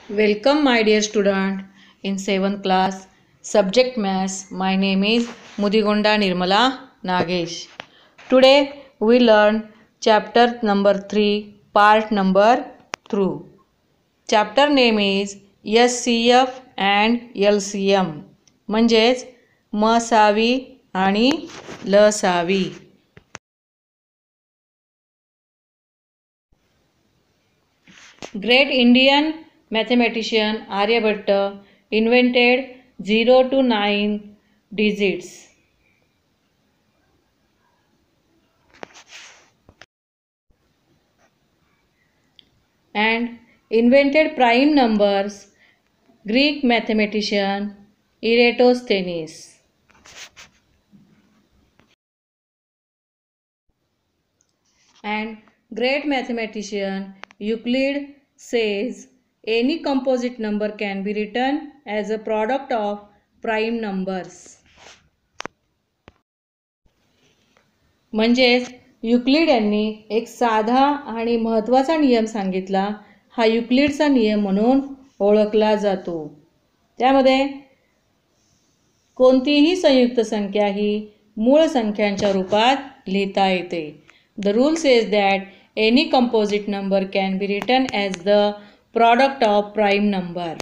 Welcome my dear student in 7th class subject maths. My name is Mudigonda Nirmala Nagesh. Today we learn chapter number 3 part number 2. Chapter name is SCF and LCM म्हणजेच मसावी आणि लसावी. Great Indian mathematician Aryabhatta invented 0 to 9 digits. And invented prime numbers Greek mathematician Eratosthenes. And great mathematician Euclid says any composite number can be written as a product of prime numbers. म्हणजेच Euclid यांनी एक साधा आणि महत्त्वाचा नियम सांगितला. हा युक्लिडचा नियम म्हणून ओळखला जातो. त्यामध्ये कोणतीही संयुक्त संख्या ही मूळ संख्यांच्या रूपात लिहिता येते. The rule says that any composite number can be written as the product of prime number.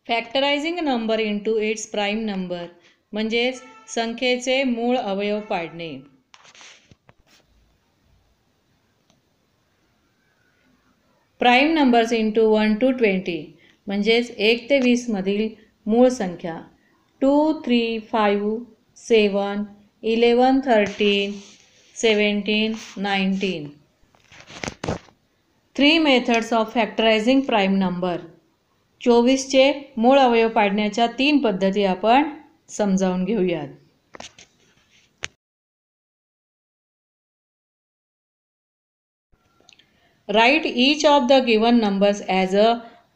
Factorizing a number into its prime number म्हणजेच संख्येचे मूळ अवयव पाडणे. प्राइम नंबर्स इंटू 1 to 20 म्हणजेच 1 ते 20 मधील मूळ संख्या 2, 3, 5, 7, 11, 13, 17, 19. 3 मेथड्स ऑफ फॅक्टरायझिंग प्राइम नंबर. 24चे मूळ अवयव पाडण्याच्या 3 पद्धती आपण समजावून घेऊयात. Write each of the given numbers as a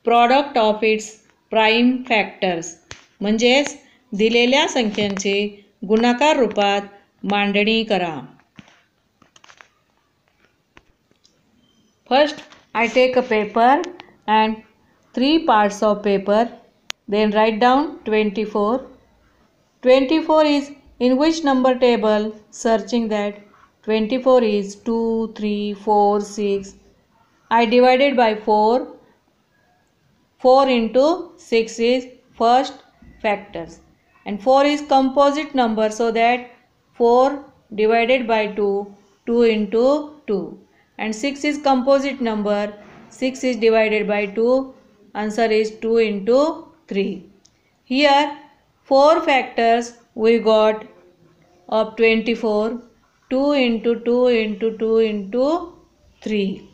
product of its prime factors. म्हणजेच दिलेल्या संख्यांचे गुणाकार रूपात मांडणी करा. First, I take a paper and 3 parts of paper. Then write down 24. 24 is in which number table? Searching that 24 is 2, 3, 4, 6. I divided by 4. 4 into 6 is first factors. And 4 is composite number, so that 4 divided by 2, 2 into 2. And 6 is composite number, 6 is divided by 2, answer is 2 into 3. Here 4 factors we got of 24, 2 into 2 into 2 into 3.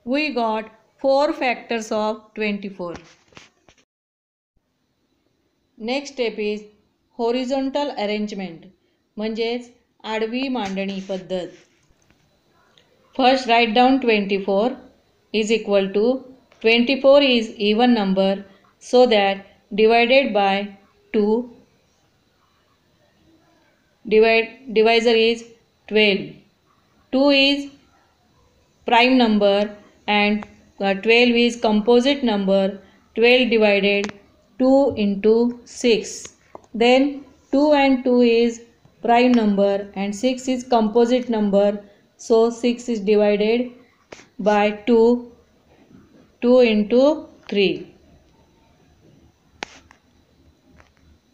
We got 4 factors of 24. Next step is horizontal arrangement म्हणजेच आडवी मांडणी पद्धत. First write down 24 is equal to 24 is even number, so that divided by 2 divisor is 12. 2 is prime number and 12 is composite number. 12 divided 2 into 6. Then 2 and 2 is prime number and 6 is composite number, so 6 is divided by 2, 2 into 3.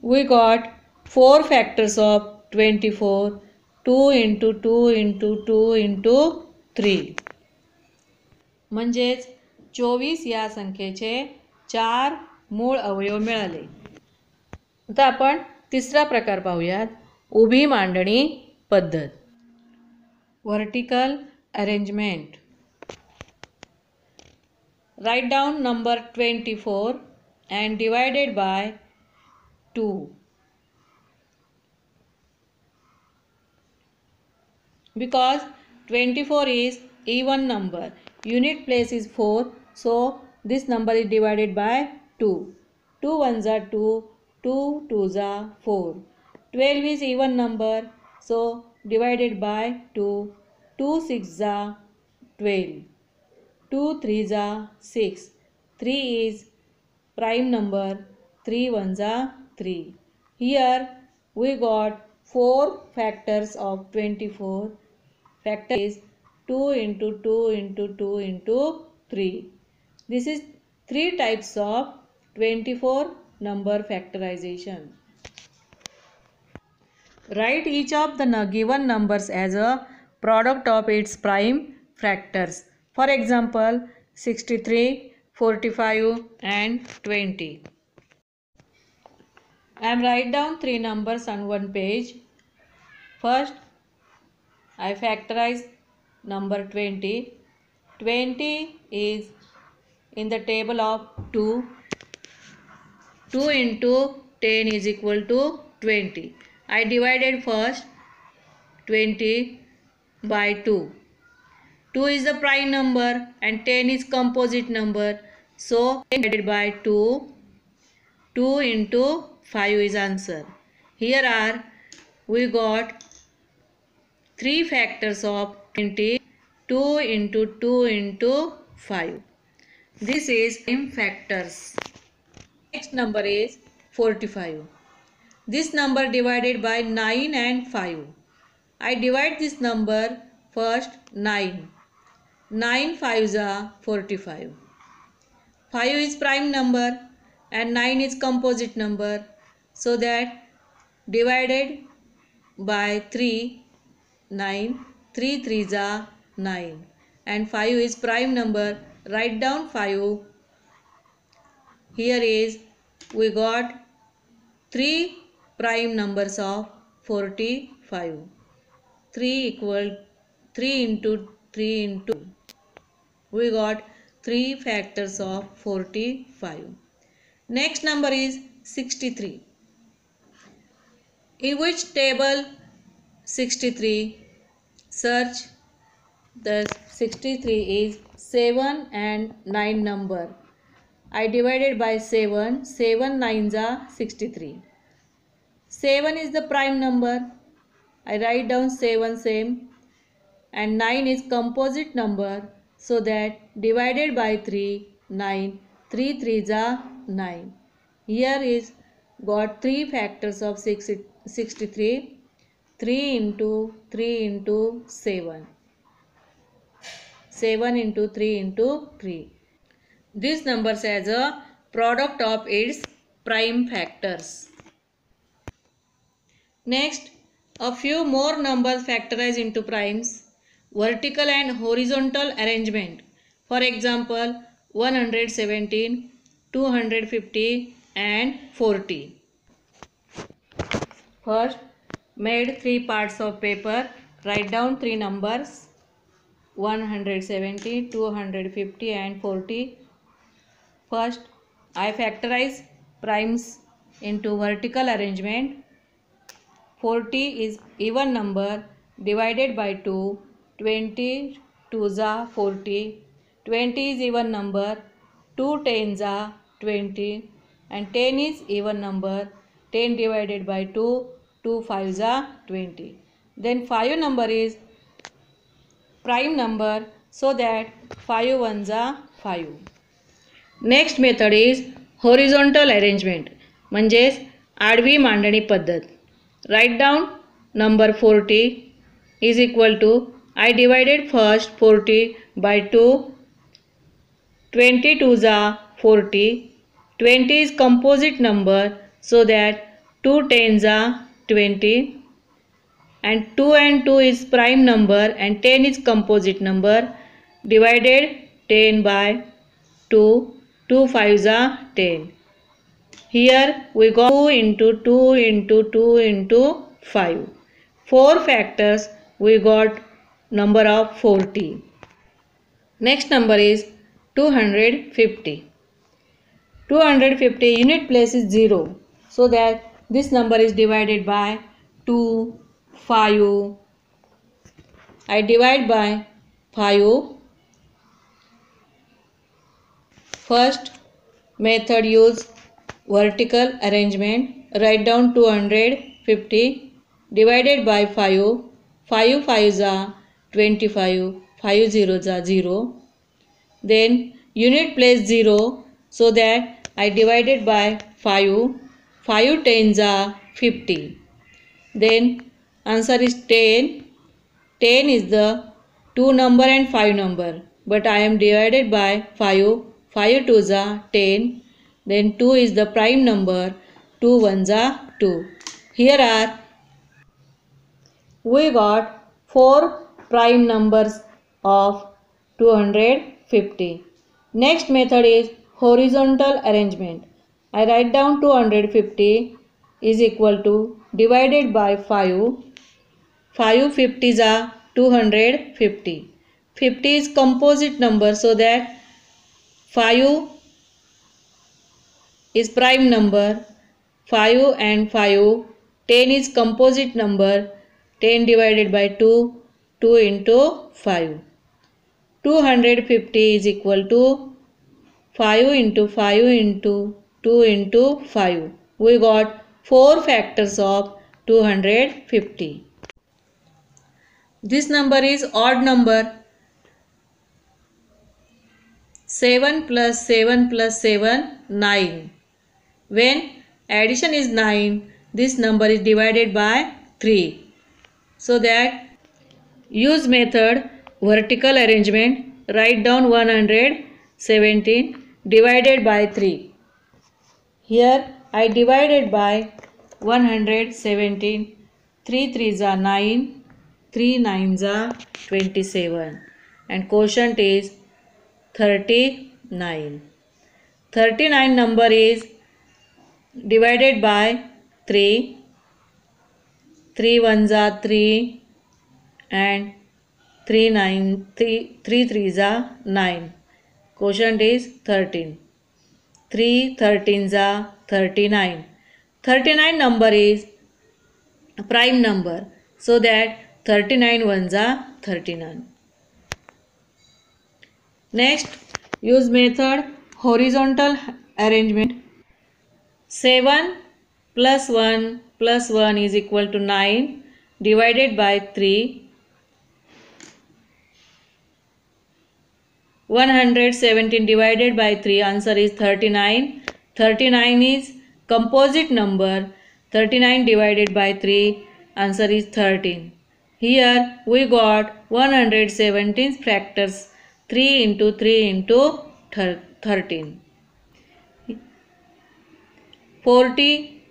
We got 4 factors of 24, 2 into 2 into 2 into 3. म्हणजेच 24 या संख्येचे 4 मूळ अवयव मिळाले. आता आपण तिसरा प्रकार पाहूयात, उभी मांडणी पद्धत. Vertical arrangement. Write down number 24 and divided by 2. Because 24 is even number, unit place is 4, so this number is divided by 2. 2 ones are 2, 2 2s are 4. 12 is even number, so divided by 2. 2 6s are 12. 2 3s are 6. 3 is prime number. 3 1s are 3. Here we got 4 factors of 24. Factor is 2 into 2 into 2 into 3. This is 3 types of 24 number factorization. Write each of the given numbers as a product of its prime factors. For example, 63, 45 and 20. I am write down 3 numbers on one page. First, I factorize number 20. 20 is in the table of 2. 2 into 10 is equal to 20. I divided first 20 by 2. 2 is the prime number and 10 is composite number. So divided by 2. 2 into 5 is answer. Here are we got 3 factors of 20. 2 into 2 into 5. This is prime factors. Next number is 45. This number divided by 9 and 5. I divide this number first 9. 9 5s are 45. 5 is prime number and 9 is composite number. So that divided by 3, 9. 3 3s are 9. And 5 is prime number. Write down 5. Here is we got 3 prime numbers of 45. 3 equal 3 into 3 into. We got 3 factors of 45. Next number is 63. In which table 63? Search. The 63 is 7 and 9 number. I divided by 7. 7 9s are 63. 7 is the prime number. I write down 7 same. And 9 is composite number. So that divided by 3, 9. 3 3s are 9. Here is got 3 factors of 63. 3 into 3 into 7. 7 into 3 into 3. This number as a product of its prime factors. Next, a few more numbers factorized into primes. Vertical and horizontal arrangement. For example, 117, 250 and 40. First, made 3 parts of paper. Write down 3 numbers. 170, 250 and 40. First, I factorize primes into vertical arrangement. 40 is even number divided by 2. 20 2s are 40. 20 is even number. 2 10s are 20. And 10 is even number. 10 divided by 2. 2 5s are 20. Then 5 number is prime number, so that 5 1s are 5. Next method is horizontal arrangement म्हणजेच आडवी मांडणी पद्धत. Right down number 40 is equal to I divided first 40 by 2. 20 2s are 40. 20 is composite number, so that 2 10s are 20. And 2 and 2 is prime number and 10 is composite number. Divided 10 by 2. 2 5s are 10. Here we got 2 into 2 into 2 into 5. 4 factors we got number of 40. Next number is 250. 250 unit place is 0. So that this number is divided by 2, 5. I divide by 5. First method use vertical arrangement. Write down 250 divided by 5. 5 5s are 25. 5 zeros are 0. Then unit place 0, so that I divided by 5. 5 tens are 50. Then answer is 10. 10 is the 2 number and 5 number, but I am divided by 5. 5 twos are 10. Then 2 is the prime number. 2 ones are 2. Here we got 4 prime numbers of 250. Next method is horizontal arrangement. I write down 250 is equal to divided by 5. 5 50s are 250. 50 is composite number, so that 5 is prime number. 5 and 5. 10 is composite number. 10 divided by 2. 2 into 5. 250 is equal to 5 into 5 into 2 into 5. We got 4 factors of 250. This number is odd number. 7 plus 7 plus 7, 9. When addition is 9, this number is divided by 3. So that use method vertical arrangement. Write down 117 divided by 3. Here I divided by 117. 3 3s are 9. 3 9s are 27. And quotient is 39. 39 number is divided by 3. 3 ones are 3 and 3 3s are 9. Quotient is 13. 3 13s are 39. 39 number is prime number, so that 39 ones are 39. Next, use method horizontal arrangement. 7 plus 1 plus 1 is equal to 9 divided by 3. 117 divided by 3, answer is 39. 39 is composite number. 39 divided by 3, answer is 13. Here we got 117 factors. 3 into 3 into 13. 40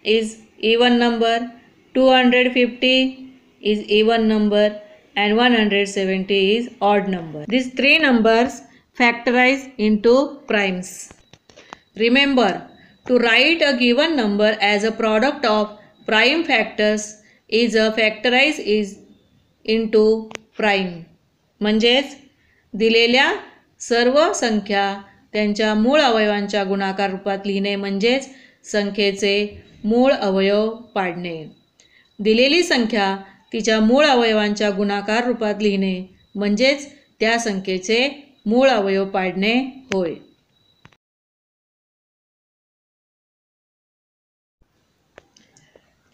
is even number. 250 is even number. And 170 is odd number. These three numbers factorize into primes. Remember, to write a given number as a product of prime factors is a factorize is into prime. म्हणजेच दिलेल्या सर्व संख्या त्यांच्या मूळ अवयवांच्या गुणाकार रूपात लिहिणे म्हणजेच संख्येचे मूळ अवयव पाडणे. दिलेली संख्या तिच्या मूळ अवयवांच्या गुणाकार रूपात लिहिणे म्हणजेच त्या संख्येचे मूळ अवयव पाडणे होय.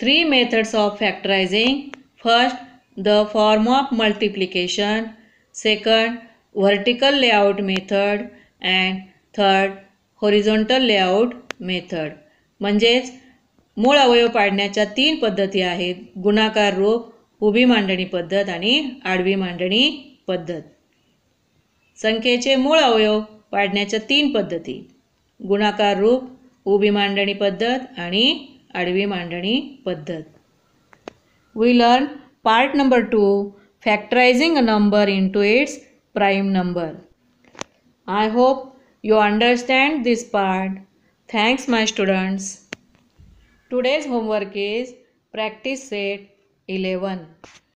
Three methods of factorizing. First, the form of multiplication. Second, vertical layout method. And third, horizontal layout method. म्हणजेच मूळ अवयव पाडण्याच्या 3 पद्धती आहेत. गुणाकार रूप, उभी मांडणी पद्धत आणि आडवी मांडणी पद्धत. संख्येचे मूळ अवयव पाडण्याच्या 3 पद्धती: गुणाकार रूप, उभी मांडणी पद्धत आणि आडवी मांडणी पद्धत. We learn part number 2, factorizing a number into its prime number. I hope you understand this part. Thanks my students. Today's homework is practice set 11.